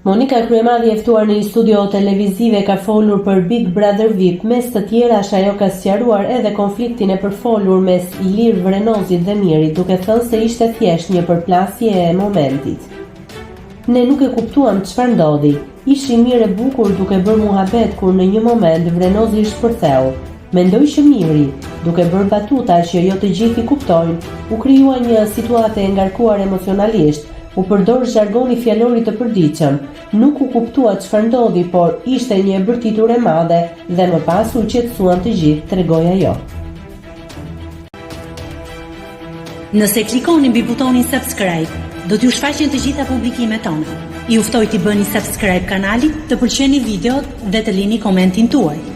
Monika Kryemadi e ftuar në një studio televizive ka folur për Big Brother VIP. Mes të tjerash ajo ka sqaruar edhe konfliktin e përfolur mes Ilir Vrenozit dhe Mirit, duke thënë se ishte thjesht një përplasje e momentit. Ne nuk e kuptuam çfarë ndodhi. Ishim mirë e bukur duke bërë muhabet kur në një moment Vrenozi shpërtheu. Mendoj që Miri, duke bërë batuta që jo të gjithë i kuptojnë, u krijua një situatë e ngarkuar emocionalisht. U përdor zhargoni fjalorit të përditshëm. Nuk u kuptua çfarë ndodhi, por ishte një bërtitur e madhe dhe më pas u qetësuan të gjithë, tregoi ajo. Nëse klikoni mbi butonin subscribe, do t'ju shfaqen të gjitha publikimet tona. Ju ftoj t'i bëni subscribe kanalit, të pëlqeni videot dhe të lini komentin tuaj.